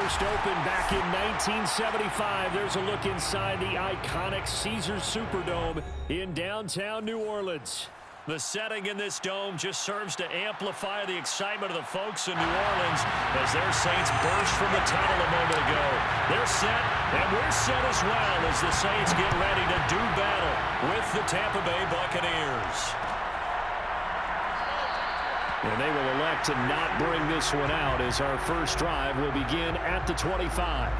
first opened back in 1975. There's a look inside the iconic Caesars Superdome in downtown New Orleans. The setting in this dome just serves to amplify the excitement of the folks in New Orleans as their Saints burst from the tunnel a moment ago. They're set, and we're set as well as the Saints get ready to do battle with the Tampa Bay Buccaneers. And they will elect to not bring this one out as our first drive will begin at the 25.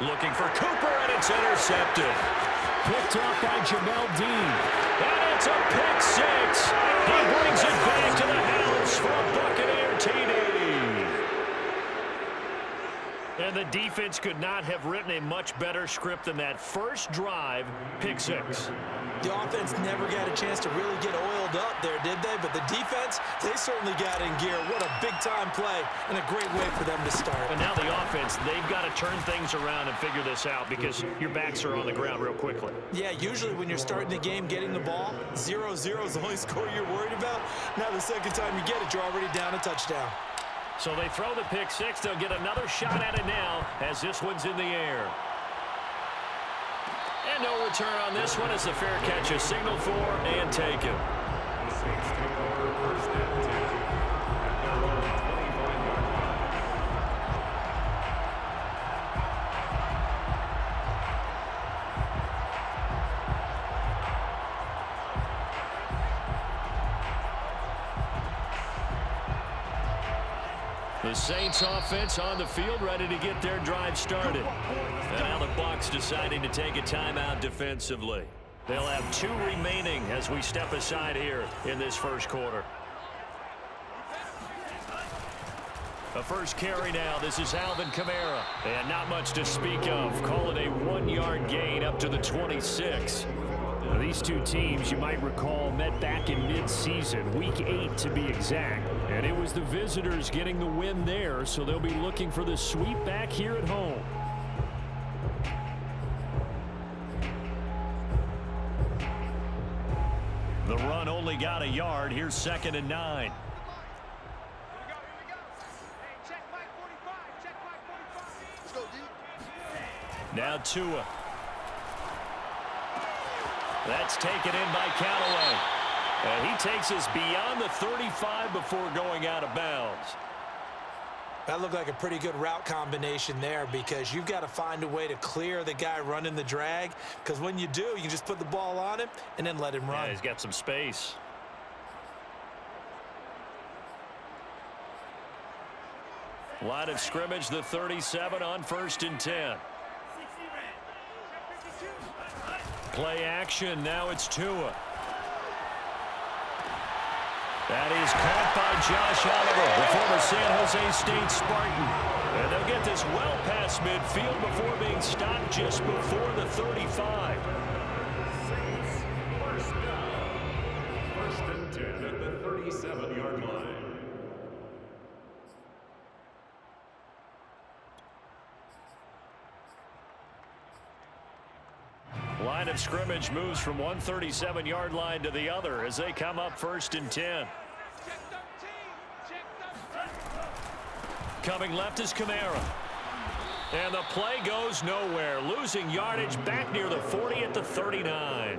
Looking for Cooper, and it's intercepted. Picked off by Jamel Dean. And it's a pick six. He brings it back to the house for a Buccaneer TD. And the defense could not have written a much better script than that first drive, pick six. The offense never got a chance to really get oiled up there, did they? But the defense, they certainly got in gear. What a big-time play and a great way for them to start. And now the offense, they've got to turn things around and figure this out because your backs are on the ground real quickly. Yeah, usually when you're starting the game getting the ball, 0-0 is the only score you're worried about. Now the second time you get it, you're already down a touchdown. So they throw the pick six. They'll get another shot at it now as this one's in the air. And no return on this one as the fair catch is signaled for and taken. The Saints offense on the field ready to get their drive started. And now the Bucs deciding to take a timeout defensively. They'll have 2 remaining as we step aside here in this first quarter. A first carry now. This is Alvin Kamara. And not much to speak of. Call it a 1-yard gain up to the 26. Now, these two teams, you might recall, met back in mid-season, week 8 to be exact. And it was the visitors getting the win there, so they'll be looking for the sweep back here at home. The run only got a yard. Here's 2nd and 9. Now Tua. That's taken in by Callaway. And he takes us beyond the 35 before going out of bounds. That looked like a pretty good route combination there because you've got to find a way to clear the guy running the drag, because when you do, you can just put the ball on him and then let him run. Yeah, he's got some space. Line of scrimmage, the 37 on 1st and 10. Play action. Now it's Tua. That is caught by Josh Oliver, the former San Jose State Spartan. And they'll get this well past midfield before being stopped just before the 35. First and 10 at the 37-yard line. Line of scrimmage moves from one 37-yard line to the other as they come up 1st and 10. Coming left is Kamara. And the play goes nowhere. Losing yardage back near the 40 at the 39.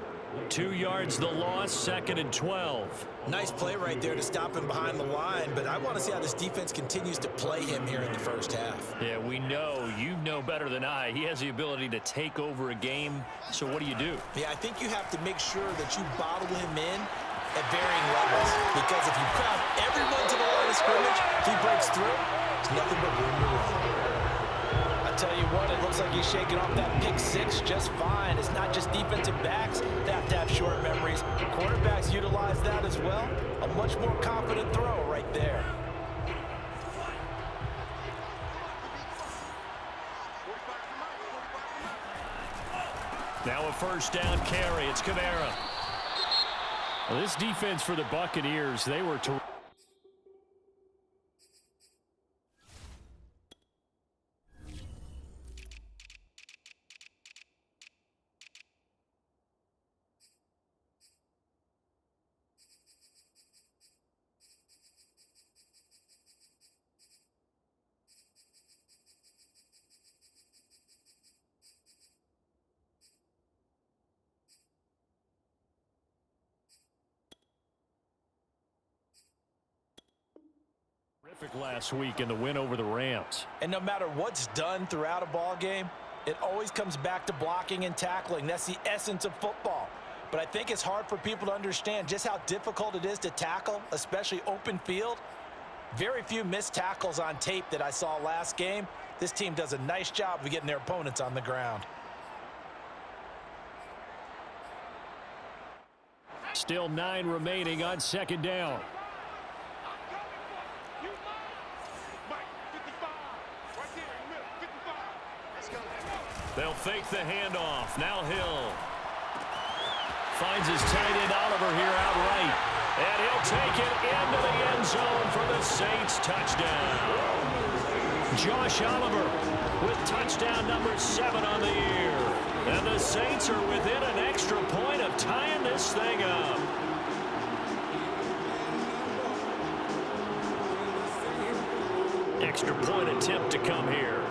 2 yards the loss, 2nd and 12. Nice play right there to stop him behind the line, but I want to see how this defense continues to play him here in the first half. Yeah, we know. You know better than I. He has the ability to take over a game. So what do you do? Yeah, I think you have to make sure that you bottle him in at varying levels, because if you crowd everyone to the line of scrimmage, if he breaks through, there's nothing but room to run. Tell you what, it looks like he's shaking off that pick six just fine. It's not just defensive backs that have to have short memories. Quarterbacks utilize that as well. A much more confident throw right there. Now a first down carry. It's Kamara. Well, this defense for the Buccaneers, they were terrific. Last week in the win over the Rams. And no matter what's done throughout a ball game, it always comes back to blocking and tackling. That's the essence of football. But I think it's hard for people to understand just how difficult it is to tackle, especially open field. Very few missed tackles on tape that I saw last game. This team does a nice job of getting their opponents on the ground. Still 9 remaining on second down. They'll fake the handoff. Now Hill finds his tight end Oliver here outright. And he'll take it into the end zone for the Saints touchdown. Josh Oliver with touchdown number 7 on the year. And the Saints are within an extra point of tying this thing up. Extra point attempt to come here.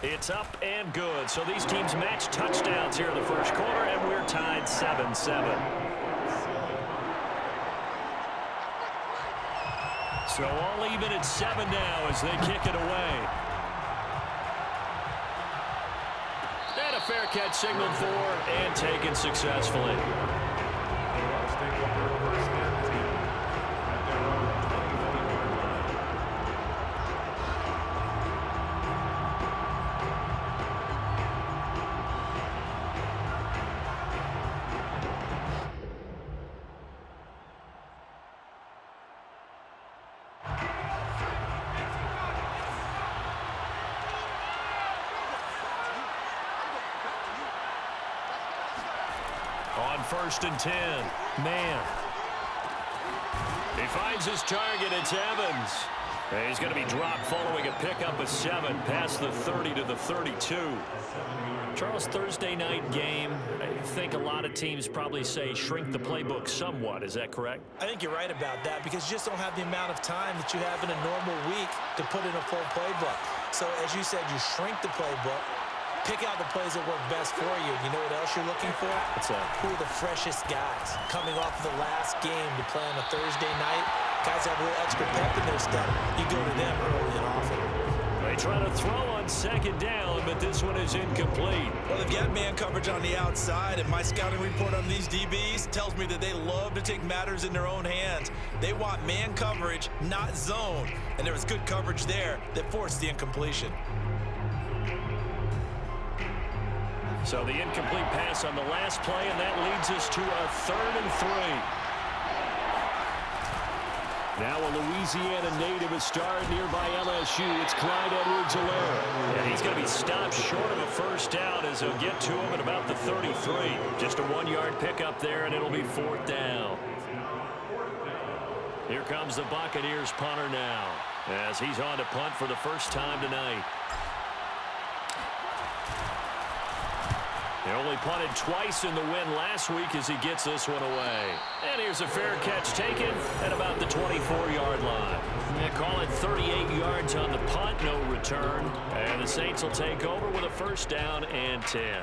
It's up and good. So these teams match touchdowns here in the first quarter, and we're tied 7-7. So all even at 7 now as they kick it away. And a fair catch signaled for and taken successfully. On 1st and 10, man. He finds his target. It's Evans. And he's going to be dropped following a pickup of 7 past the 30 to the 32. Charles, Thursday night game, I think a lot of teams probably say shrink the playbook somewhat. Is that correct? I think you're right about that because you just don't have the amount of time that you have in a normal week to put in a full playbook. So as you said, you shrink the playbook. Pick out the plays that work best for you. You know what else you're looking for? What's that? Who are the freshest guys coming off the last game to play on a Thursday night? Guys have a little extra pep in their step. You go to them early and often. They try to throw on second down, but this one is incomplete. Well, they've got man coverage on the outside, and my scouting report on these DBs tells me that they love to take matters in their own hands. They want man coverage, not zone. And there was good coverage there that forced the incompletion. So the incomplete pass on the last play, and that leads us to a 3rd and 3. Now a Louisiana native is starred nearby LSU. It's Clyde Edwards-Helaire. And he's going to be stopped short of a first down as he'll get to him at about the 33. Just a 1-yard pickup there, and it'll be 4th down. Here comes the Buccaneers punter now as he's on to punt for the first time tonight. He only punted twice in the win last week as he gets this one away. And here's a fair catch taken at about the 24-yard line. They call it 38 yards on the punt, no return. And the Saints will take over with a first down and 10.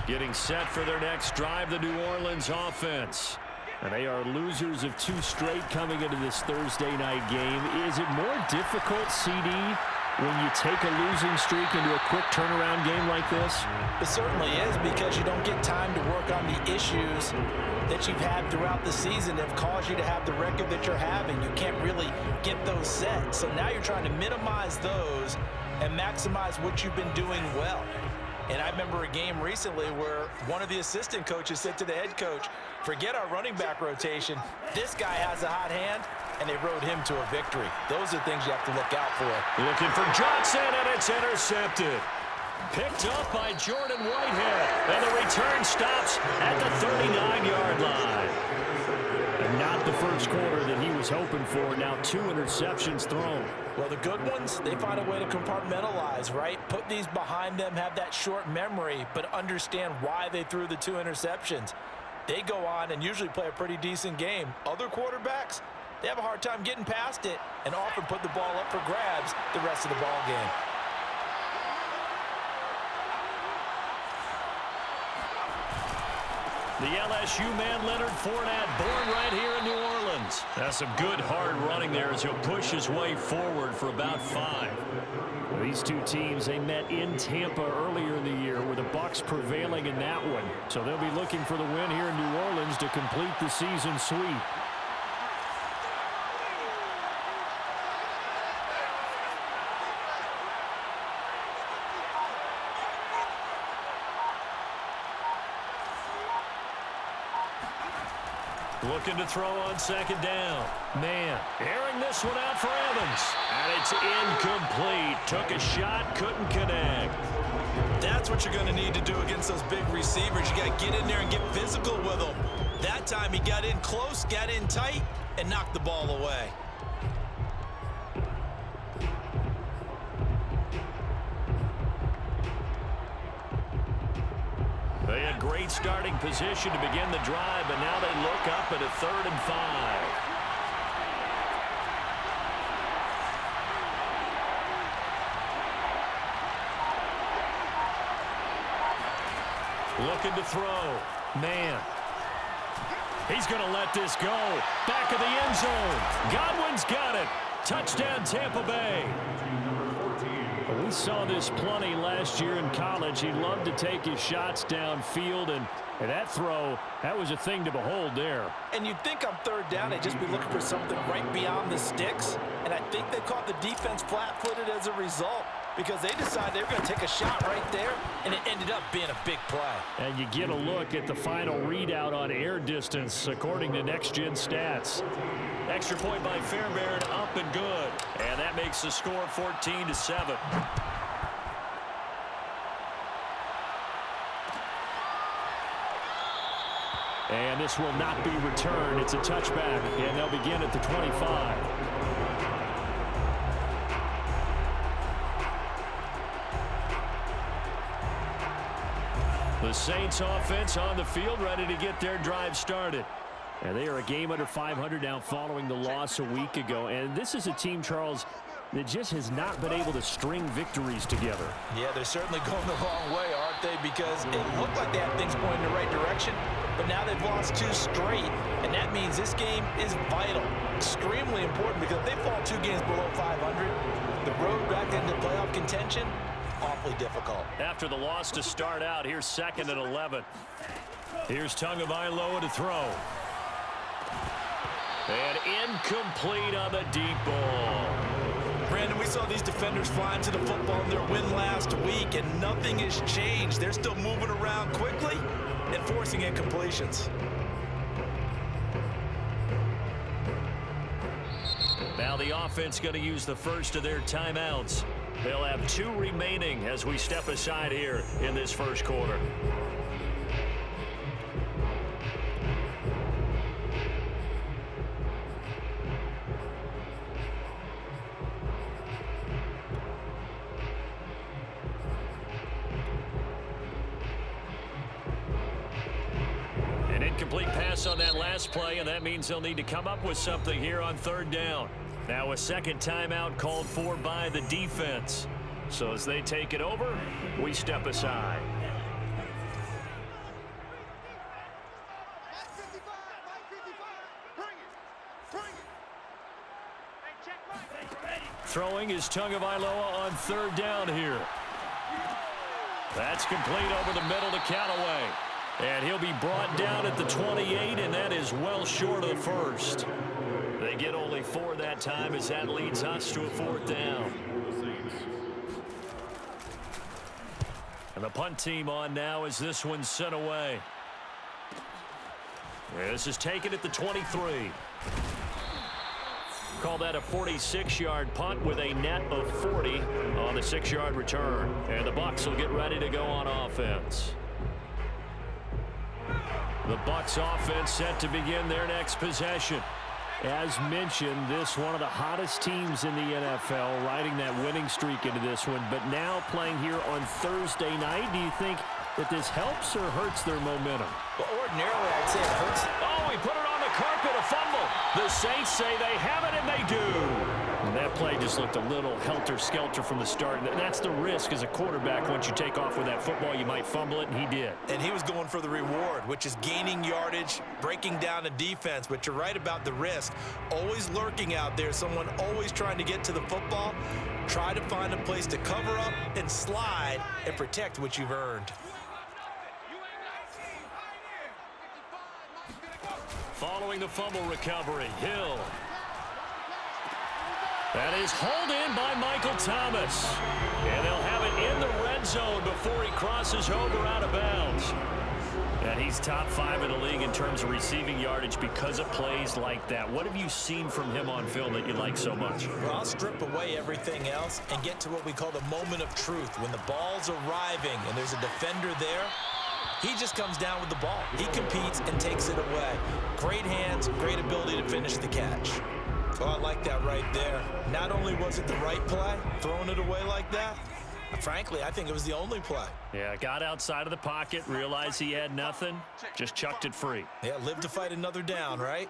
Getting set for their next drive, the New Orleans offense. And they are losers of 2 straight coming into this Thursday night game. Is it more difficult, CD, when you take a losing streak into a quick turnaround game like this? It certainly is because you don't get time to work on the issues that you've had throughout the season that have caused you to have the record that you're having. You can't really get those set. So now you're trying to minimize those and maximize what you've been doing well. And I remember a game recently where one of the assistant coaches said to the head coach, forget our running back rotation. This guy has a hot hand, and they rode him to a victory. Those are things you have to look out for. Looking for Johnson, and it's intercepted. Picked up by Jordan Whitehead. And the return stops at the 39-yard line. And not the first quarter that he was hoping for. Now 2 interceptions thrown. Well, the good ones, they find a way to compartmentalize, right? Put these behind them, have that short memory, but understand why they threw the 2 interceptions. They go on and usually play a pretty decent game. Other quarterbacks, they have a hard time getting past it and often put the ball up for grabs the rest of the ball game. The LSU man, Leonard Fournette, born right here in New Orleans. That's some good hard running there as he'll push his way forward for about 5. Well, these two teams, they met in Tampa earlier in the year with the Bucs prevailing in that one. So they'll be looking for the win here in New Orleans to complete the season sweep. Looking to throw on second down. Man, airing this one out for Evans. And it's incomplete. Took a shot, couldn't connect. That's what you're going to need to do against those big receivers. You got to get in there and get physical with them. That time he got in close, got in tight, and knocked the ball away. They had great starting position to begin the drive, but now they look up at a 3rd and 5. Looking to throw. Man. He's going to let this go. Back of the end zone. Godwin's got it. Touchdown, Tampa Bay. We saw this plenty last year in college. He loved to take his shots downfield, and that throw, that was a thing to behold there. And you'd think on 3rd down, they'd just be looking for something right beyond the sticks. And I think they caught the defense flat-footed as a result because they decided they were going to take a shot right there, and it ended up being a big play. And you get a look at the final readout on air distance, according to Next Gen Stats. Extra point by Fairbairn, up and good. And that makes the score 14-7. And this will not be returned. It's a touchback, and they'll begin at the 25. The Saints offense on the field, ready to get their drive started. And they are a game under 500 now following the loss a week ago. And this is a team, Charles, that just has not been able to string victories together. Yeah, they're certainly going the wrong way, aren't they? Because it looked like they had things pointing in the right direction, but now they've lost 2 straight. And that means this game is vital, extremely important, because if they fall 2 games below 500, the road back into playoff contention, awfully difficult. After the loss to start out, here's 2nd and 11. Here's Tagovailoa to throw. And incomplete on the deep ball. Brandon, we saw these defenders flying to the football in their win last week, and nothing has changed. They're still moving around quickly and forcing incompletions. Now the offense going to use the first of their timeouts. They'll have 2 remaining as we step aside here in this first quarter. An incomplete pass on that last play, and that means they'll need to come up with something here on 3rd down. Now a second timeout called for by the defense. So as they take it over, we step aside. Throwing is Tagovailoa on 3rd down here. That's complete over the middle to Callaway. And he'll be brought down at the 28, and that is well short of the first. They get only 4 that time as that leads us to a 4th down. And the punt team on now as this one's sent away. This is taken at the 23. Call that a 46-yard punt with a net of 40 on the 6-yard return. And the Bucs will get ready to go on offense. The Bucs offense set to begin their next possession. As mentioned, this one of the hottest teams in the NFL, riding that winning streak into this one. But now playing here on Thursday night, do you think that this helps or hurts their momentum? Well, ordinarily, I'd say it hurts. Oh, he put it on the carpet, a fumble. The Saints say they have it, and they do. And that play just looked a little helter-skelter from the start. And that's the risk as a quarterback. Once you take off with that football, you might fumble it, and he did. And he was going for the reward, which is gaining yardage, breaking down a defense. But you're right about the risk. Always lurking out there, someone always trying to get to the football. Try to find a place to cover up and slide and protect what you've earned. Following the fumble recovery, Hill. That is hauled in by Michael Thomas. And they'll have it in the red zone before he crosses over out of bounds. And he's top 5 in the league in terms of receiving yardage because of plays like that. What have you seen from him on film that you like so much? Well, I'll strip away everything else and get to what we call the moment of truth. When the ball's arriving and there's a defender there, he just comes down with the ball. He competes and takes it away. Great hands, great ability to finish the catch. Oh, I like that right there. Not only was it the right play, throwing it away like that, frankly, I think it was the only play. Yeah, got outside of the pocket, realized he had nothing, just chucked it free. Yeah, live to fight another down, right?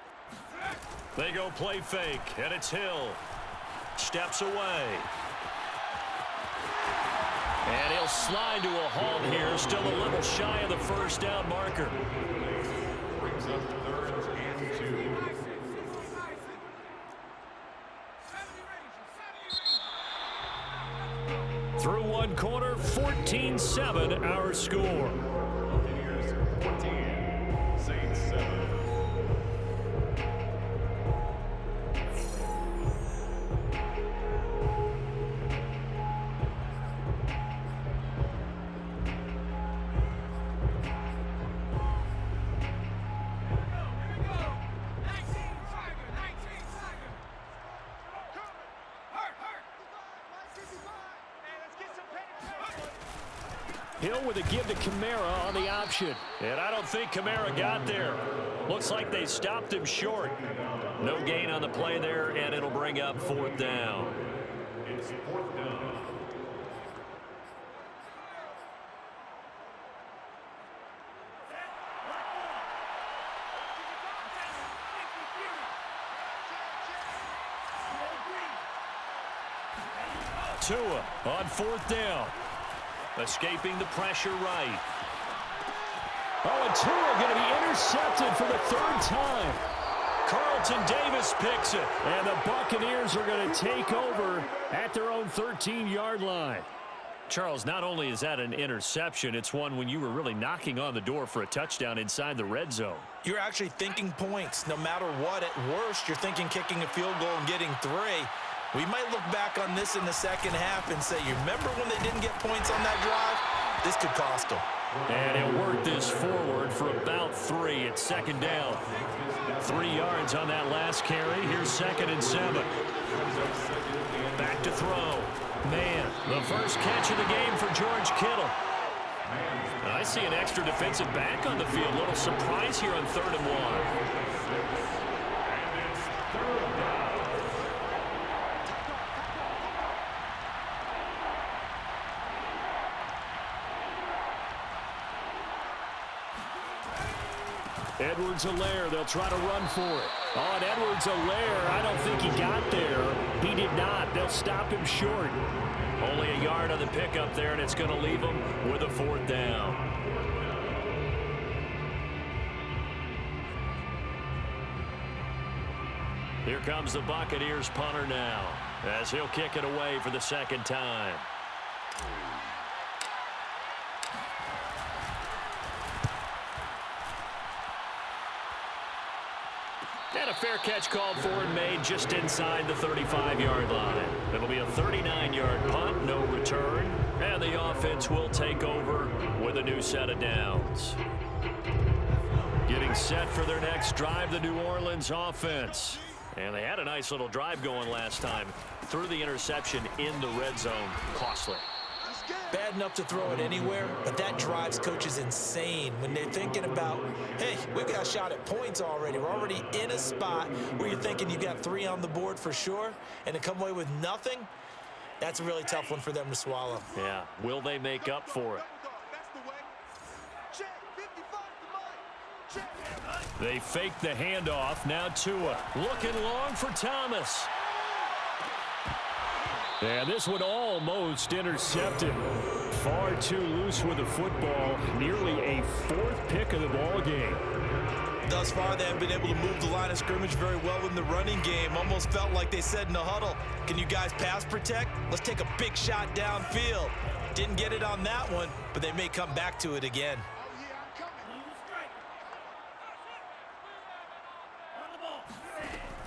They go play fake, and it's Hill. Steps away. And he'll slide to a halt here, still a little shy of the first down marker. Brings up 3rd and 2. Through one quarter, 14-7 our score. Buccaneers 14, Saints 7. Hill with a give to Kamara on the option. And I don't think Kamara got there. Looks like they stopped him short. No gain on the play there, and it'll bring up 4th down. It's 4th down. Tua on 4th down. Escaping the pressure right. Oh, and Tua going to be intercepted for the 3rd time. Carlton Davis picks it. And the Buccaneers are going to take over at their own 13-yard line. Charles, not only is that an interception, it's one when you were really knocking on the door for a touchdown inside the red zone. You're actually thinking points. No matter what, at worst, you're thinking kicking a field goal and getting 3. We might look back on this in the second half and say, you remember when they didn't get points on that drive? This could cost them. And he'll work this forward for about 3. It's 2nd down. 3 yards on that last carry. Here's 2nd and 7. Back to throw. Man, the first catch of the game for George Kittle. And I see an extra defensive back on the field. Little surprise here on 3rd and 1. Edwards-Helaire, they'll try to run for it. Oh, and Edwards-Helaire, I don't think he got there. He did not. They'll stop him short. Only a yard on the pickup there, and it's going to leave him with a 4th down. Here comes the Buccaneers punter now, as he'll kick it away for the 2nd time. And a fair catch called for and made just inside the 35-yard line. It'll be a 39-yard punt, no return. And the offense will take over with a new set of downs. Getting set for their next drive, the New Orleans offense. And they had a nice little drive going last time. Threw the interception in the red zone. Costly. Bad enough to throw it anywhere, but that drives coaches insane when they're thinking about, hey, we've got a shot at points already. We're already in a spot where you're thinking you got 3 on the board for sure, and to come away with nothing, that's a really tough one for them to swallow. Yeah, will they make up for it? They fake the handoff. Now Tua looking long for Thomas. And this one almost intercepted. Far too loose with the football. Nearly a 4th pick of the ball game. Thus far, they haven't been able to move the line of scrimmage very well in the running game. Almost felt like they said in the huddle, can you guys pass protect? Let's take a big shot downfield. Didn't get it on that one, but they may come back to it again.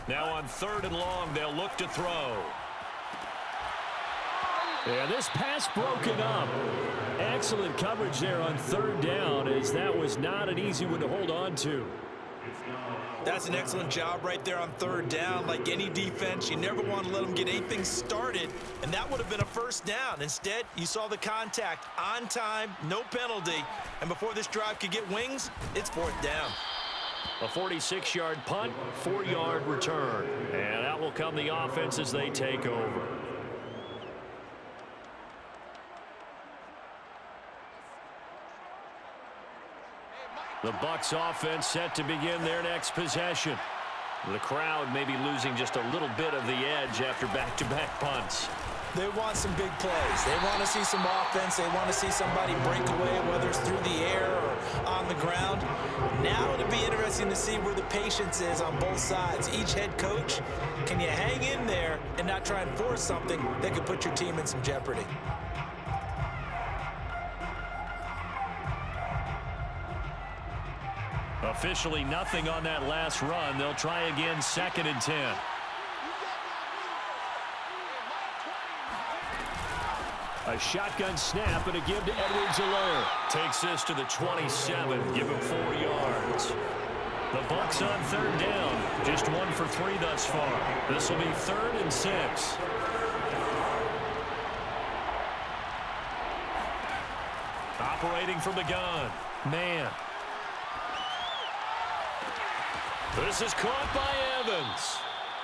Now on 3rd and long, they'll look to throw. Yeah, this pass broken up. Excellent coverage there on 3rd down, as that was not an easy one to hold on to. That's an excellent job right there on 3rd down. Like any defense, you never want to let them get anything started, and that would have been a 1st down. Instead, you saw the contact on time, no penalty, and before this drive could get wings, it's 4th down. A 46-yard punt, 4-yard return. And out will come the offense as they take over. The Bucs offense set to begin their next possession. The crowd may be losing just a little bit of the edge after back-to-back punts. They want some big plays. They want to see some offense. They want to see somebody break away, whether it's through the air or on the ground. Now it'll be interesting to see where the patience is on both sides. Each head coach, can you hang in there and not try and force something that could put your team in some jeopardy? Officially nothing on that last run. They'll try again, 2nd and 10. A shotgun snap and a give to Edwards-Helaire. Takes this to the 27. Give him 4 yards. The Bucs on 3rd down. Just 1 for 3 thus far. This will be 3rd and 6. Operating from the gun. Man. This is caught by Evans.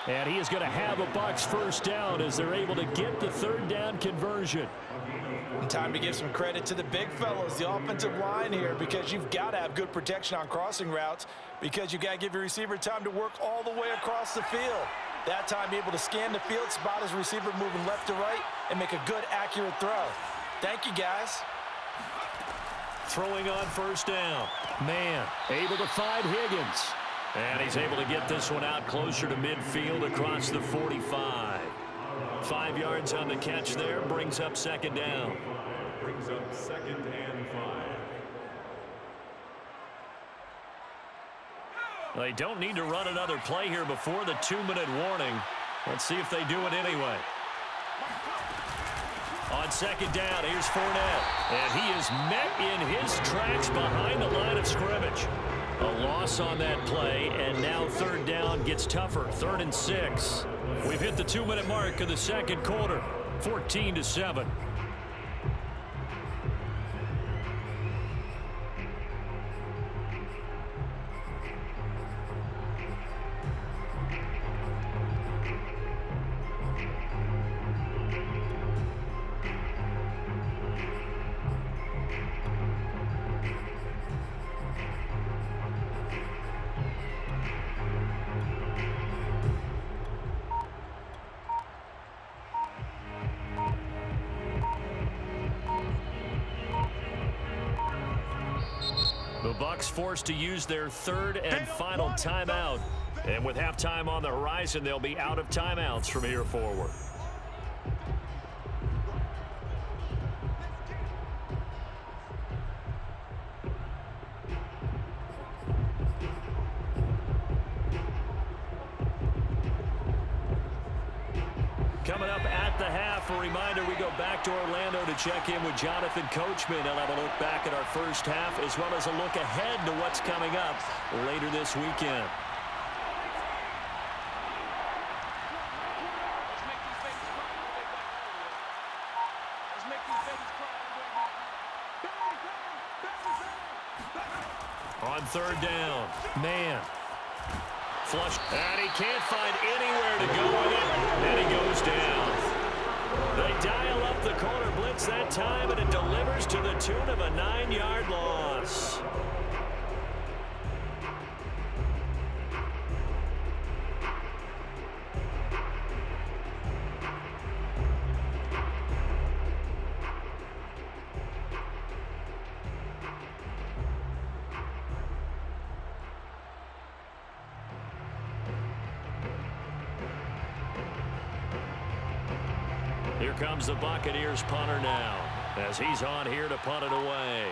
And he is going to have a Bucs 1st down as they're able to get the 3rd down conversion. And time to give some credit to the big fellows, the offensive line here, because you've got to have good protection on crossing routes, because you've got to give your receiver time to work all the way across the field. That time, be able to scan the field, spot his receiver moving left to right, and make a good, accurate throw. Thank you, guys. Throwing on 1st down. Man, able to find Higgins. And he's able to get this one out closer to midfield across the 45. 5 yards on the catch there. Brings up 2nd down. Brings up 2nd and 5. They don't need to run another play here before the 2-minute warning. Let's see if they do it anyway. On 2nd down, here's Fournette. And he is met in his tracks behind the line of scrimmage. A loss on that play, and now 3rd down gets tougher. 3rd and 6. We've hit the 2-minute mark of the 2nd quarter. 14-7. The Bucs forced to use their 3rd and final timeout. And with halftime on the horizon, they'll be out of timeouts from here forward. coming up at the half. A reminder, we go back to Orlando to check in with Jonathan Coachman. He'll have a look back at our first half as well as a look ahead to what's coming up later this weekend. On third down, man. Flush, and he can't find anywhere to go with it, and he goes down. They dial up the corner blitz that time, and it delivers to the tune of a 9-yard loss. Here comes the Buccaneers punter now, as he's on here to punt it away.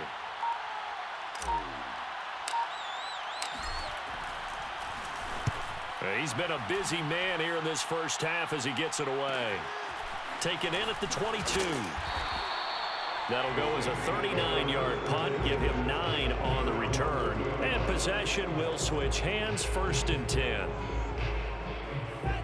He's been a busy man here in this first half as he gets it away. Taken in at the 22. That'll go as a 39-yard punt, give him 9 on the return. And possession will switch hands, 1st and 10.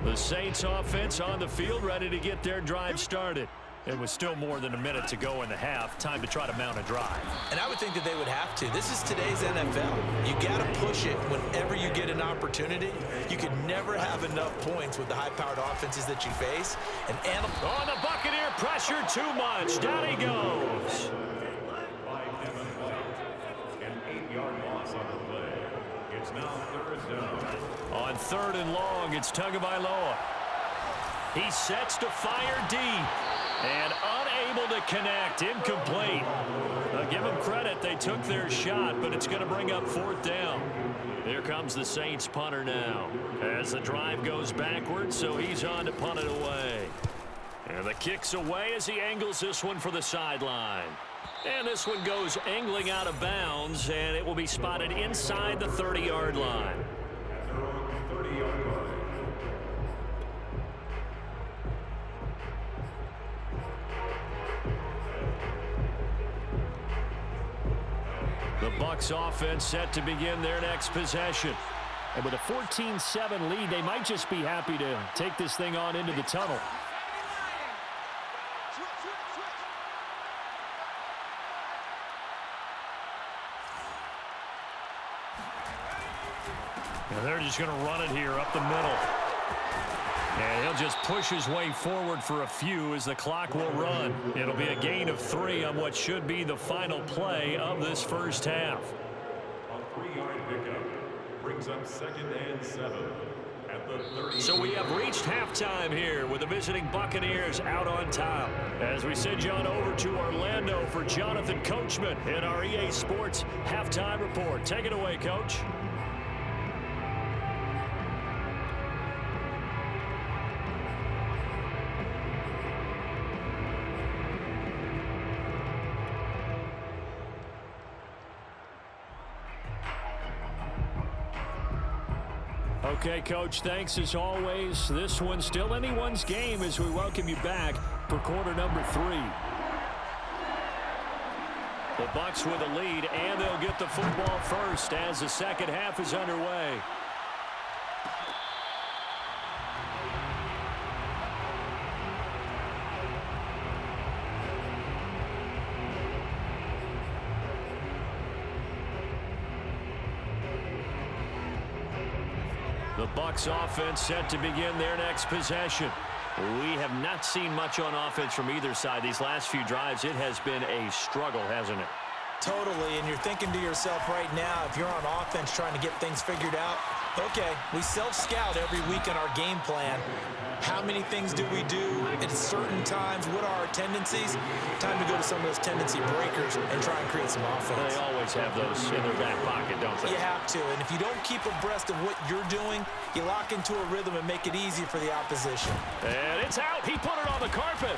The Saints offense on the field, ready to get their drive started. It was still more than a minute to go in the half. Time to try to mount a drive. And I would think that they would have to. This is today's NFL. You got to push it whenever you get an opportunity. You could never have enough points with the high-powered offenses that you face. And on the Buccaneer pressure, too much. Down he goes. An 8-yard loss on the play. It's now 3rd down. On 3rd and long, it's Tagovailoa. He sets to fire deep and unable to connect. Incomplete. I'll give them credit. They took their shot, but it's going to bring up 4th down. Here comes the Saints punter now as the drive goes backwards, so he's on to punt it away. And the kick's away as he angles this one for the sideline. And this one goes angling out of bounds, and it will be spotted inside the 30-yard line. The Bucs offense set to begin their next possession. And with a 14-7 lead, they might just be happy to take this thing on into the tunnel. And they're just going to run it here up the middle. And he'll just push his way forward for a few as the clock will run. It'll be a gain of 3 on what should be the final play of this first half. A 3-yard pickup brings up 2nd and 7 at the 30. So we have reached halftime here with the visiting Buccaneers out on top. As we send you on over to Orlando for Jonathan Coachman in our EA Sports halftime report. Take it away, Coach. Okay, Coach, thanks as always. This one's still anyone's game as we welcome you back for quarter number 3. The Bucs with a lead, and they'll get the football first as the second half is underway. The Bucs offense set to begin their next possession. We have not seen much on offense from either side these last few drives. It has been a struggle, hasn't it? Totally, and you're thinking to yourself right now, if you're on offense trying to get things figured out, okay, we self-scout every week in our game plan. How many things do we do at certain times? What are our tendencies? Time to go to some of those tendency breakers and try and create some offense. They always have those in their back pocket, don't they? You have to, and if you don't keep abreast of what you're doing, you lock into a rhythm and make it easy for the opposition. And it's out. He put it on the carpet.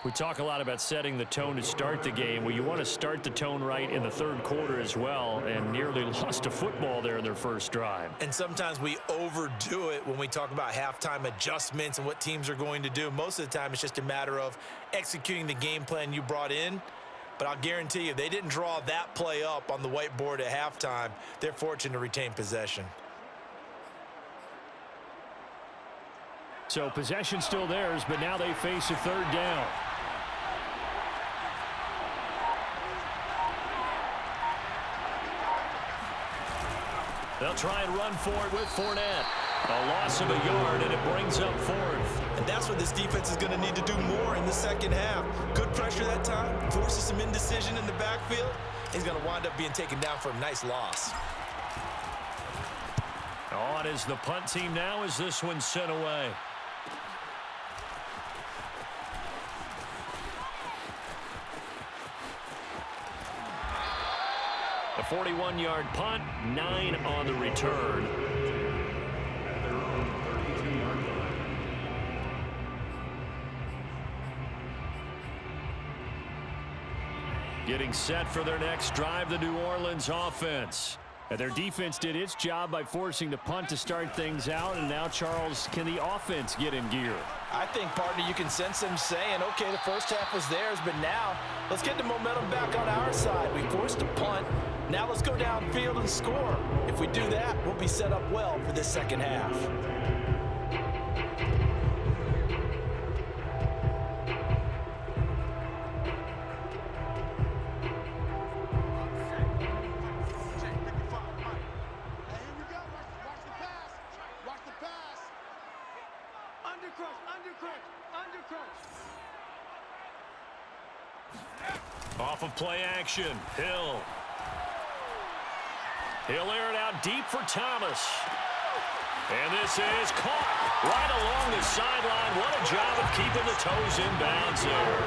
We talk a lot about setting the tone to start the game. Well, you want to start the tone right in the third quarter as well, and nearly lost a football there in their first drive. And sometimes we overdo it when we talk about halftime adjustments and what teams are going to do. Most of the time, it's just a matter of executing the game plan you brought in. But I'll guarantee you, they didn't draw that play up on the whiteboard at halftime. They're fortunate to retain possession. So possession still theirs, but now they face a third down. They'll try and run for it with Fournette. A loss of a yard, and it brings up fourth. And that's what this defense is going to need to do more in the second half. Good pressure that time, forces some indecision in the backfield. He's going to wind up being taken down for a nice loss. On is the punt team now as this one's sent away. A 41-yard punt, 9 on the return. Getting set for their next drive, the New Orleans offense. And their defense did its job by forcing the punt to start things out. And now, Charles, can the offense get in gear? I think, partner, you can sense them saying, okay, the first half was theirs, but now let's get the momentum back on our side. We forced a punt. Now let's go downfield and score. If we do that, we'll be set up well for this second half. Off of play action, Hill. He'll air it out deep for Thomas. And this is caught right along the sideline. What a job of keeping the toes in bounds there.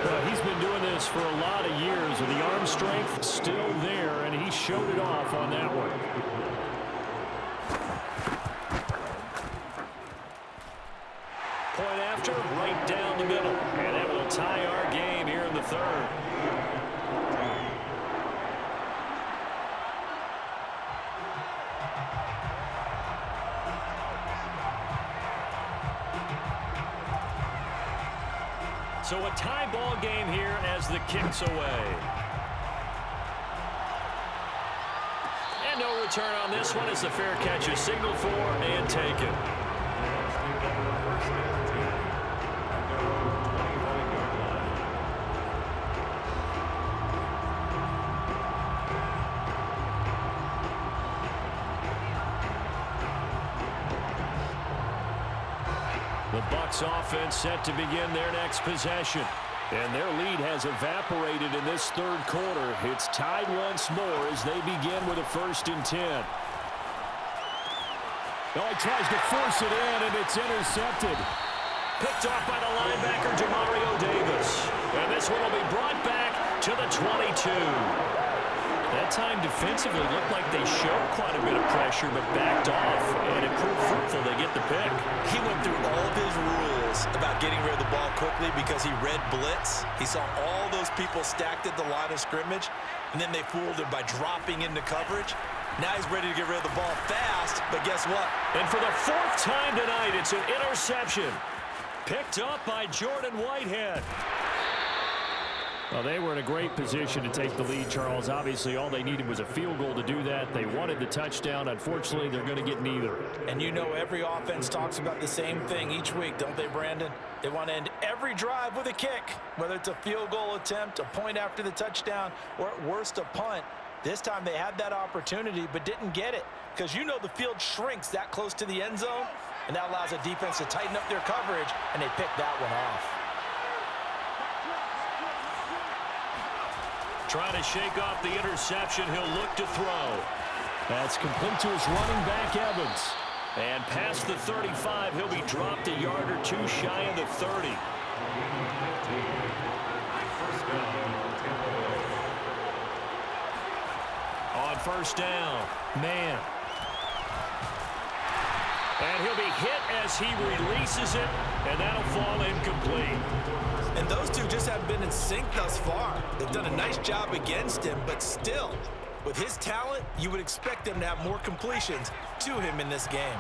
Well, he's been doing this for a lot of years, and the arm strength still there, and he showed it off on that one. Point after, right down the middle. And that will tie our game here in the third. So a tie ball game here as the kick's away. And no return on this one as the fair catch is signaled for and taken. The Bucs offense set to begin their next possession. And their lead has evaporated in this third quarter. It's tied once more as they begin with a 1st and 10. Oh, he tries to force it in, and it's intercepted. Picked off by the linebacker, Demario Davis. And this one will be brought back to the 22. That time defensively looked like they showed quite a bit of pressure but backed off, and it proved fruitful. They get the pick. He went through all of his rules about getting rid of the ball quickly because he read blitz. He saw all those people stacked at the line of scrimmage, and then they fooled him by dropping into coverage. Now he's ready to get rid of the ball fast, but guess what? And for the 4th time tonight, it's an interception. Picked up by Jordan Whitehead. Well, they were in a great position to take the lead, Charles. Obviously, all they needed was a field goal to do that. They wanted the touchdown. Unfortunately, they're going to get neither. And you know every offense talks about the same thing each week, don't they, Brandon? They want to end every drive with a kick, whether it's a field goal attempt, a point after the touchdown, or at worst a punt. This time they had that opportunity but didn't get it because you know the field shrinks that close to the end zone, and that allows a defense to tighten up their coverage, and they picked that one off. Trying to shake off the interception. He'll look to throw. That's complete to his running back, Evans. And past the 35, he'll be dropped a yard or two shy of the 30. On 1st down, man. And he'll be hit as he releases it, and that'll fall incomplete. And those two just haven't been in sync thus far. They've done a nice job against him, but still, with his talent, you would expect them to have more completions to him in this game.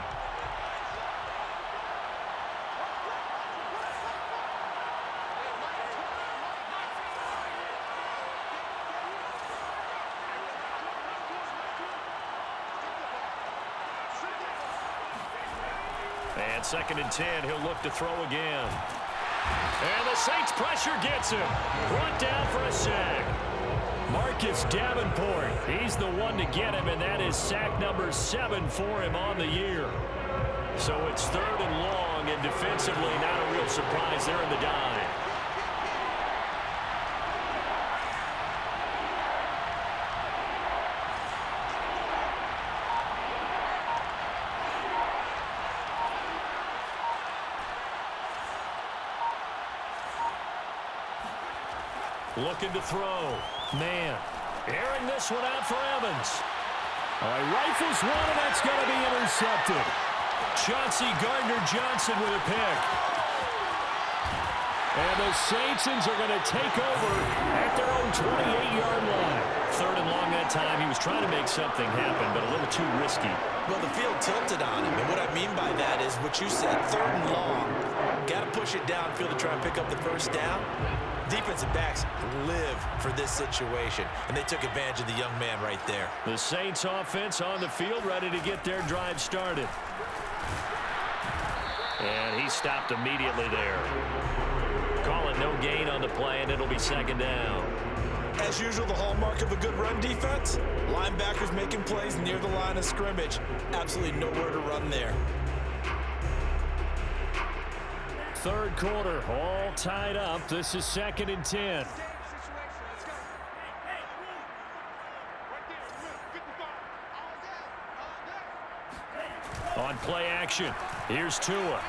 And 2nd and 10, he'll look to throw again. And the Saints pressure gets him. Brought down for a sack. Marcus Davenport, he's the one to get him, and that is sack number 7 for him on the year. So it's 3rd and long, and defensively not a real surprise there in the dive. Looking to throw. Man, Airing this one out for Evans. rifles one, and that's going to be intercepted. Chauncey Gardner-Johnson with a pick. And the Saints are going to take over at their own 28-yard line. 3rd and long that time. He was trying to make something happen, but a little too risky. Well, the field tilted on him, and what I mean by that is what you said, 3rd and long. Got to push it downfield to try and pick up the first down. Defensive backs live for this situation, and they took advantage of the young man right there. The Saints offense on the field, ready to get their drive started. And he stopped immediately there. Call it no gain on the play, and it'll be 2nd down. As usual, the hallmark of a good run defense, linebackers making plays near the line of scrimmage. Absolutely nowhere to run there. 3rd quarter, all tied up. This is 2nd and 10. On play action, here's Tua.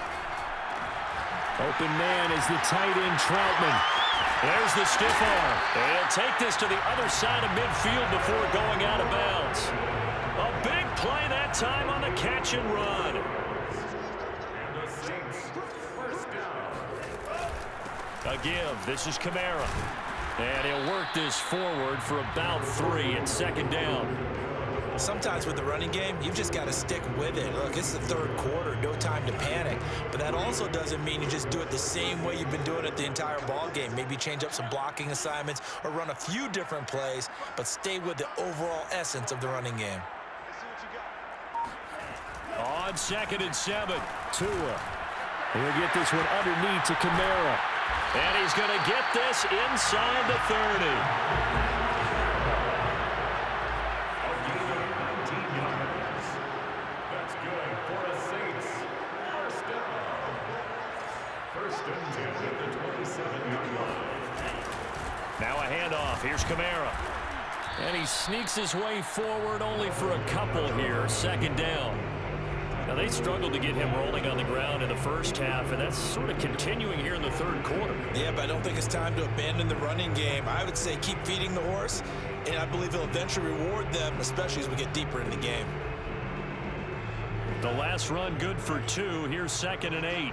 Open man is the tight end, Troutman. There's the stiff arm. They'll take this to the other side of midfield before going out of bounds. A big play that time on the catch and run. And the Saints, first down. A give. This is Kamara. And he'll work this forward for about 3 and 2nd down. Sometimes with the running game, you've just got to stick with it. Look, it's the 3rd quarter, no time to panic. But that also doesn't mean you just do it the same way you've been doing it the entire ball game. Maybe change up some blocking assignments or run a few different plays, but stay with the overall essence of the running game. On 2nd and 7. Tua. He'll get this one underneath to Kamara. And he's going to get this inside the 30. Now a handoff. Here's Kamara. And he sneaks his way forward only for a couple here. 2nd down. Now they struggled to get him rolling on the ground in the first half, and that's sort of continuing here in the 3rd quarter. Yeah, but I don't think it's time to abandon the running game. I would say keep feeding the horse, and I believe he'll eventually reward them, especially as we get deeper in the game. The last run good for 2. Here's 2nd and 8.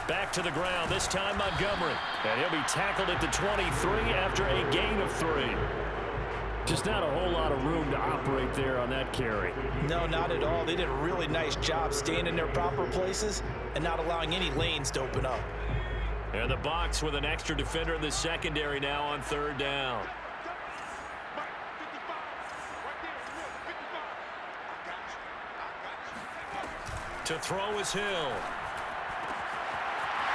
Back to the ground, this time Montgomery. And he'll be tackled at the 23 after a gain of 3. Just not a whole lot of room to operate there on that carry. No, not at all. They did a really nice job staying in their proper places and not allowing any lanes to open up. And the box with an extra defender in the secondary now on 3rd down. To throw is Hill.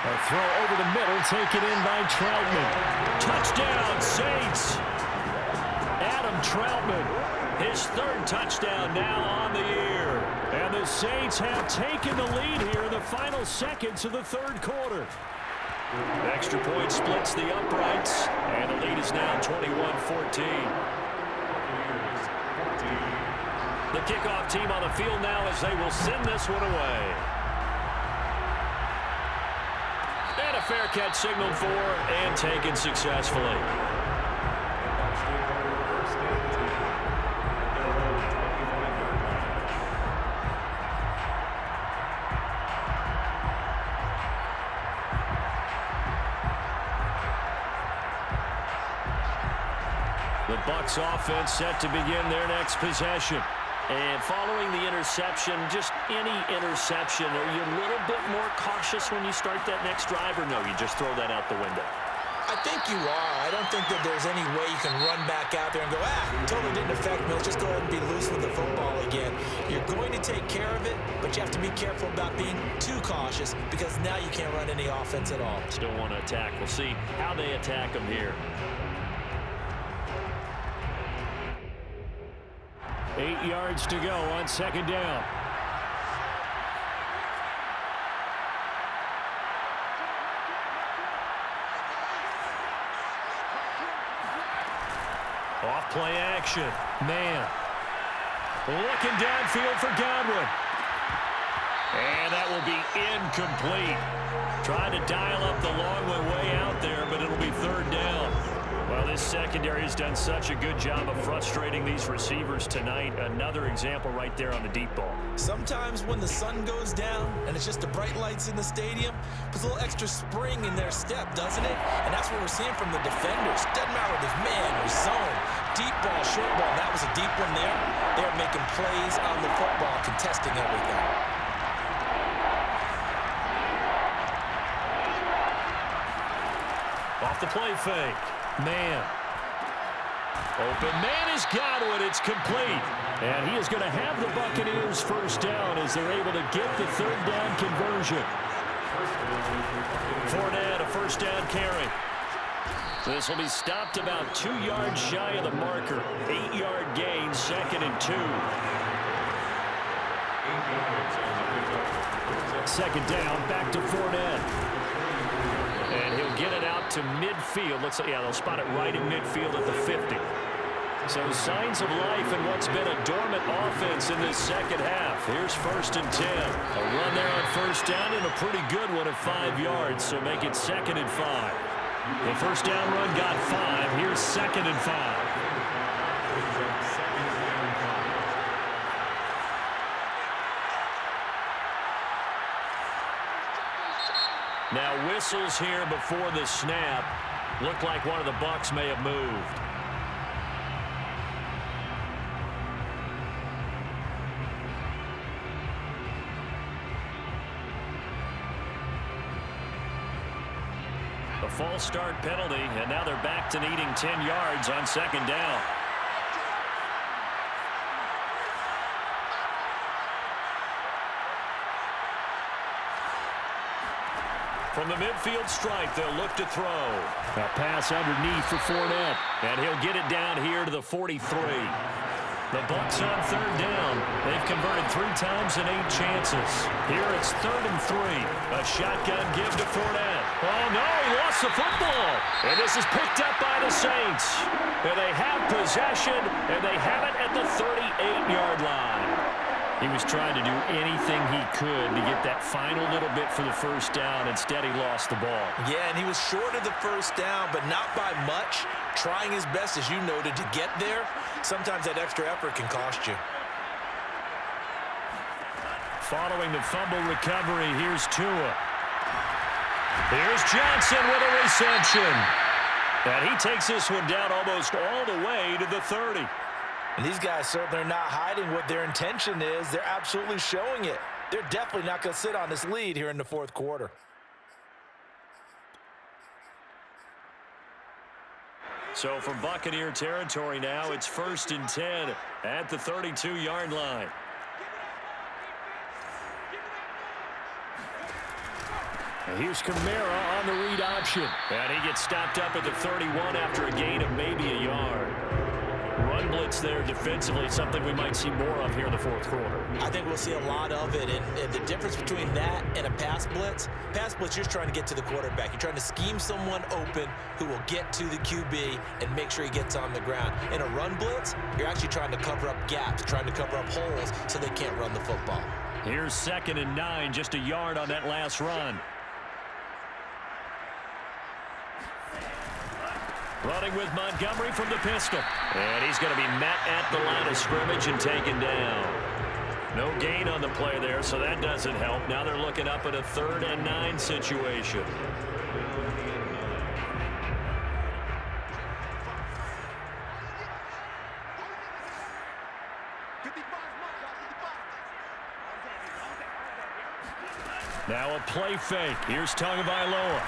A throw over the middle, taken in by Troutman. Touchdown, Saints. Adam Troutman, his 3rd touchdown now on the year. And the Saints have taken the lead here in the final seconds of the 3rd quarter. Extra point splits the uprights, and the lead is now 21-14. The kickoff team on the field now as they will send this one away. And a fair catch signaled for and taken successfully. The Bucs offense set to begin their next possession. And following the interception, just any interception, are you a little bit more cautious when you start that next drive, or no, you just throw that out the window? I think you are. I don't think that there's any way you can run back out there and go, totally didn't affect me. Let's just go ahead and be loose with the football again. You're going to take care of it, but you have to be careful about being too cautious because now you can't run any offense at all. Still want to attack. We'll see how they attack them here. 8 yards to go on second down. Off play action. Man. Looking downfield for Godwin. And that will be incomplete. Trying to dial up the long way out there, but it'll be third down. Well, this secondary has done such a good job of frustrating these receivers tonight. Another example right there on the deep ball. Sometimes when the sun goes down and it's just the bright lights in the stadium, puts a little extra spring in their step, doesn't it? And that's what we're seeing from the defenders. Doesn't matter if it's man or zone, deep ball, short ball. That was a deep one there. They're making plays on the football, contesting everything. Off the play fake. Man. Open man is Godwin. It's complete. And he is going to have the Buccaneers first down as they're able to get the third down conversion. Fournette, a first down carry. This will be stopped about 2 yards shy of the marker. 8-yard gain, 2nd and 2. Second down, back to Fournette. And he'll get it out to midfield. Let's say, they'll spot it right in midfield at the 50. So signs of life in what's been a dormant offense in this second half. Here's 1st and 10. A run there on first down and a pretty good one at 5 yards. So make it 2nd and 5. The first down run got 5. Here's 2nd and 5. Now whistles here before the snap. Looked like one of the Bucs may have moved. A false start penalty, and now they're back to needing 10 yards on second down. From the midfield stripe, they'll look to throw. A pass underneath for Fournette. And he'll get it down here to the 43. The Bucs on third down. They've converted 3 times in 8 chances. Here it's 3rd and 3. A shotgun give to Fournette. Oh, no, he lost the football. And this is picked up by the Saints. And they have possession, and they have it at the 38-yard line. He was trying to do anything he could to get that final little bit for the first down. Instead, he lost the ball. Yeah, and he was short of the first down, but not by much. Trying his best, as you noted, to get there. Sometimes that extra effort can cost you. Following the fumble recovery, here's Tua. Here's Johnson with a reception. And he takes this one down almost all the way to the 30. And these guys certainly are not hiding what their intention is. They're absolutely showing it. They're definitely not going to sit on this lead here in the 4th quarter. So from Buccaneer territory now, it's 1st and 10 at the 32-yard line. And here's Kamara on the read option. And he gets stopped up at the 31 after a gain of maybe a yard. Run blitz there defensively, something we might see more of here in the 4th quarter. I think we'll see a lot of it, and the difference between that and a pass blitz, you're just trying to get to the quarterback. You're trying to scheme someone open who will get to the QB and make sure he gets on the ground. In a run blitz, you're actually trying to cover up gaps, trying to cover up holes so they can't run the football. Here's 2nd and 9, just a yard on that last run. Running with Montgomery from the pistol. And he's going to be met at the line of scrimmage and taken down. No gain on the play there, so that doesn't help. Now they're looking up at a 3rd and 9 situation. Now a play fake. Here's Tagovailoa.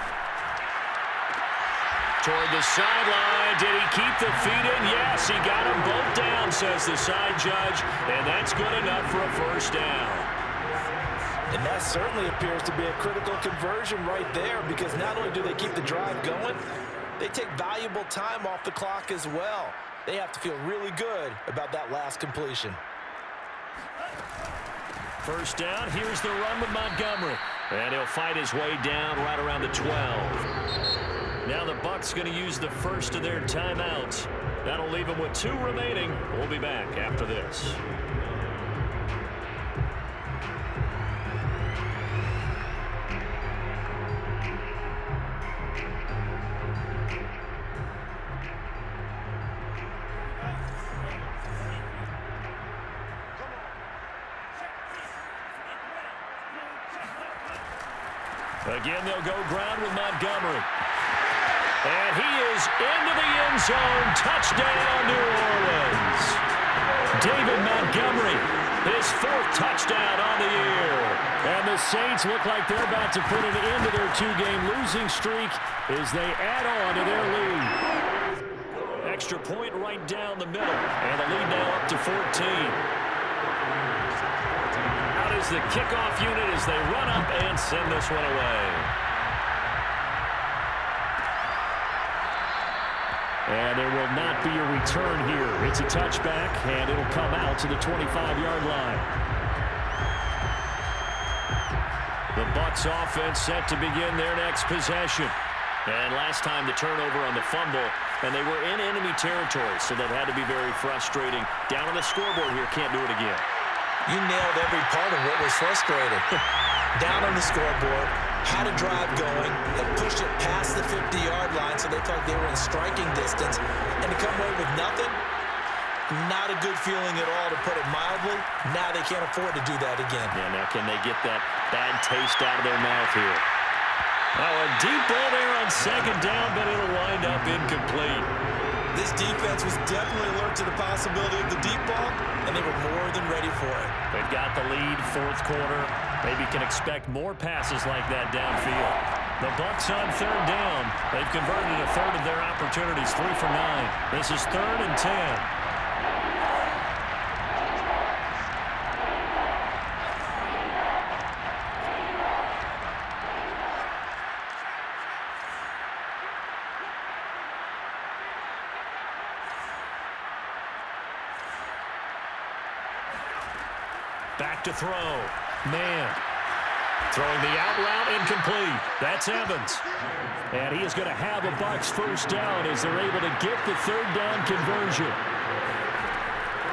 Toward the sideline. Did he keep the feet in? Yes, he got them both down, says the side judge. And that's good enough for a first down. And that certainly appears to be a critical conversion right there, because not only do they keep the drive going, they take valuable time off the clock as well. They have to feel really good about that last completion. First down, here's the run with Montgomery. And he'll fight his way down right around the 12. Now the Bucs going to use the first of their timeouts. That'll leave them with 2 remaining. We'll be back after this. Again, they'll go ground with Montgomery. And he is into the end zone. Touchdown, New Orleans. David Montgomery, his 4th touchdown on the year. And the Saints look like they're about to put an end to their 2-game losing streak as they add on to their lead. Extra point right down the middle. And the lead now up to 14. Is the kickoff unit as they run up and send this one away. And there will not be a return here. It's a touchback, and it'll come out to the 25-yard line. The Bucs offense set to begin their next possession. And last time the turnover on the fumble, and they were in enemy territory, so that had to be very frustrating. Down on the scoreboard here, can't do it again. You nailed every part of what was frustrating. Down on the scoreboard, had a drive going, and pushed it past the 50-yard line so they thought they were in striking distance. And to come away with nothing, not a good feeling at all, to put it mildly. Now they can't afford to do that again. Yeah, now can they get that bad taste out of their mouth here? Oh, a deep ball there on second down, but it'll wind up incomplete. This defense was definitely alert to the possibility of the deep ball, and they were more than ready for it. They've got the lead, 4th quarter. Maybe can expect more passes like that downfield. The Bucs on 3rd down. They've converted a 1/3 of their opportunities, 3 for 9. This is 3rd and 10. Back to throw. Man. Throwing the out route incomplete. That's Evans. And he is going to have a Bucs first down as they're able to get the 3rd down conversion.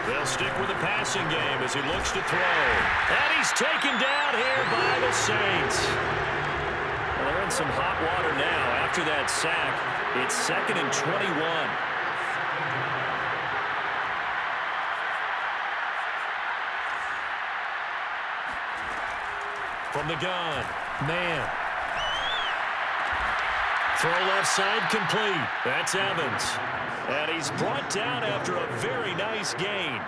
They'll stick with the passing game as he looks to throw. And he's taken down here by the Saints. Well, they're in some hot water now. After that sack, it's 2nd and 21. From the gun, man. Throw left side complete. That's Evans. And he's brought down after a very nice gain.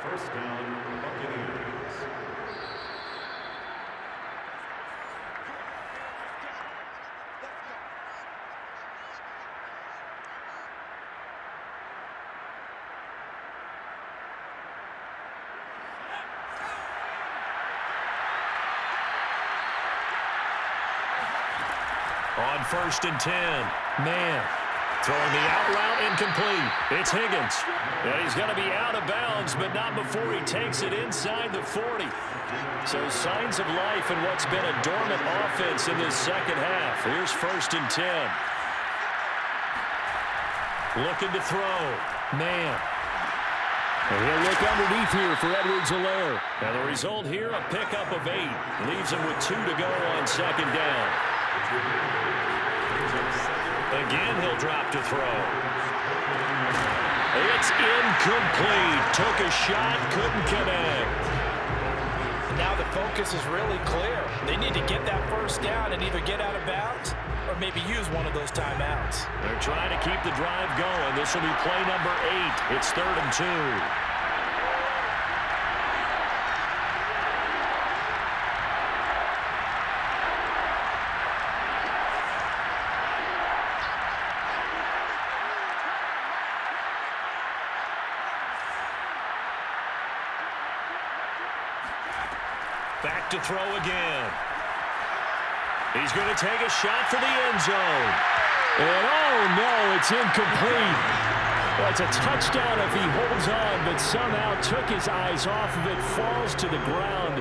First down, Buccaneers. On 1st and 10, man. Throwing the out route incomplete. It's Higgins. And he's going to be out of bounds, but not before he takes it inside the 40. So signs of life in what's been a dormant offense in this second half. Here's 1st and 10. Looking to throw. Man. And he'll look underneath here for Edwards-Helaire. And the result here, a pickup of 8. Leaves him with 2 to go on 2nd down. Again, he'll drop to throw. It's incomplete. Took a shot, couldn't connect. And now the focus is really clear. They need to get that first down and either get out of bounds or maybe use one of those timeouts. They're trying to keep the drive going. This will be play number 8. It's 3rd and 2. Back to throw again. He's going to take a shot for the end zone. And oh no, it's incomplete. Well, it's a touchdown if he holds on, but somehow took his eyes off of it, falls to the ground,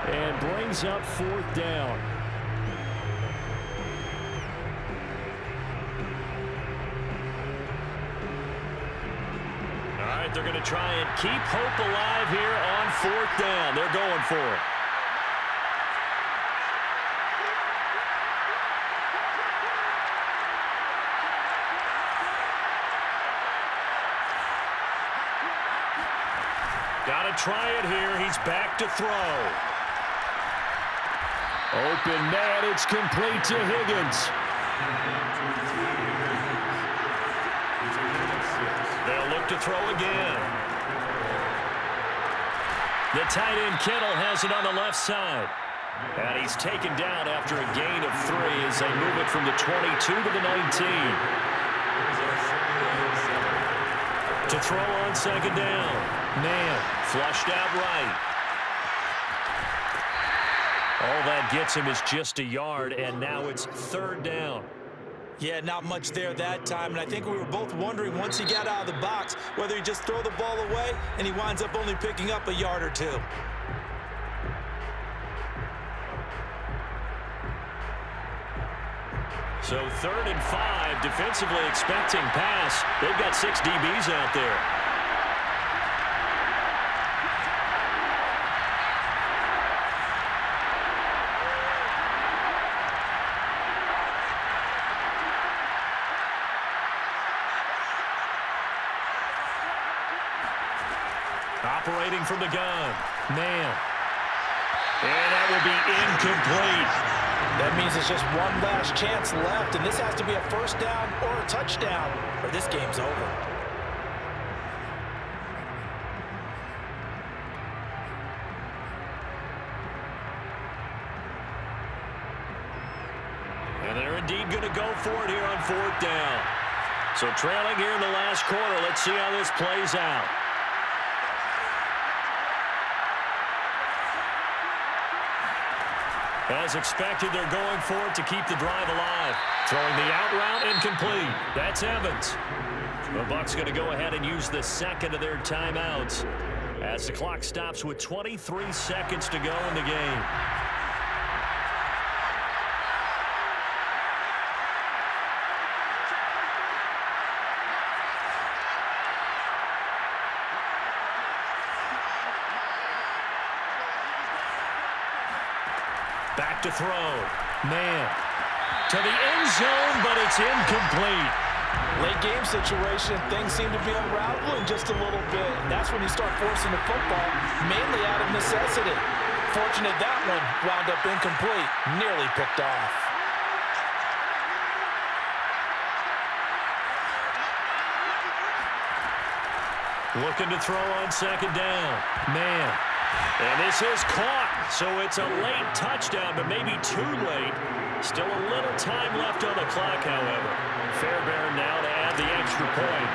and brings up 4th down. All right, they're going to try and keep hope alive here on 4th down. They're going for it. Got to try it here. He's back to throw. Open man, it's complete to Higgins. They'll look to throw again. The tight end Kittle has it on the left side. And he's taken down after a gain of 3 as they move it from the 22 to the 19. To throw on 2nd down. Man, flushed out right. All that gets him is just a yard, and now it's 3rd down. Yeah, not much there that time, and I think we were both wondering once he got out of the box whether he just throw the ball away and he winds up only picking up a yard or 2. So 3rd and 5, defensively expecting pass. They've got 6 DBs out there. Operating from the gun. Man. And that will be incomplete. That means it's just one last chance left, and this has to be a 1st down or a touchdown, or this game's over. And they're indeed going to go for it here on 4th down. So trailing here in the last quarter. Let's see how this plays out. As expected, they're going for it to keep the drive alive. Throwing the out route incomplete. That's Evans. The Bucs going to go ahead and use the 2nd of their timeouts as the clock stops with 23 seconds to go in the game. Back to throw. Man. To the end zone, but it's incomplete. Late game situation, things seem to be unraveling just a little bit. And that's when you start forcing the football, mainly out of necessity. Fortunate that one wound up incomplete, nearly picked off. Looking to throw on 2nd down. Man. And this is caught, so it's a late touchdown, but maybe too late. Still a little time left on the clock, however. Fairbairn now to add the extra point.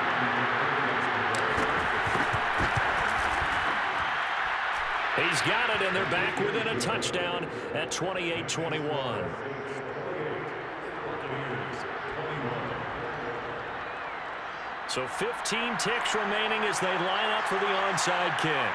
He's got it, and they're back within a touchdown at 28-21. So 15 ticks remaining as they line up for the onside kick.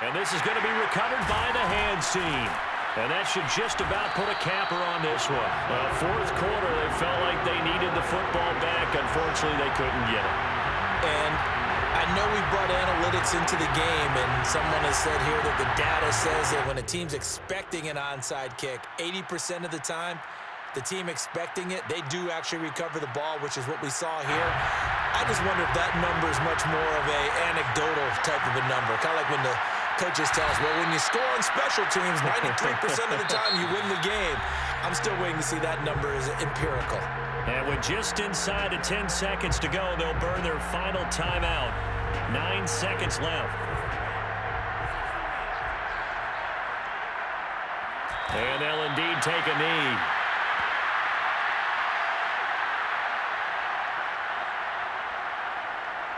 And this is going to be recovered by the hands team. And that should just about put a capper on this one. Well, 4th quarter, they felt like they needed the football back. Unfortunately, they couldn't get it. And I know we brought analytics into the game, and someone has said here that the data says that when a team's expecting an onside kick, 80% of the time, the team expecting it, they do actually recover the ball, which is what we saw here. I just wonder if that number is much more of a anecdotal type of a number. Kind of like when the coaches tell us, well, when you score on special teams, 93% of the time you win the game. I'm still waiting to see that number is empirical. And with just inside of 10 seconds to go, they'll burn their final timeout. 9 seconds left. And they'll indeed take a knee.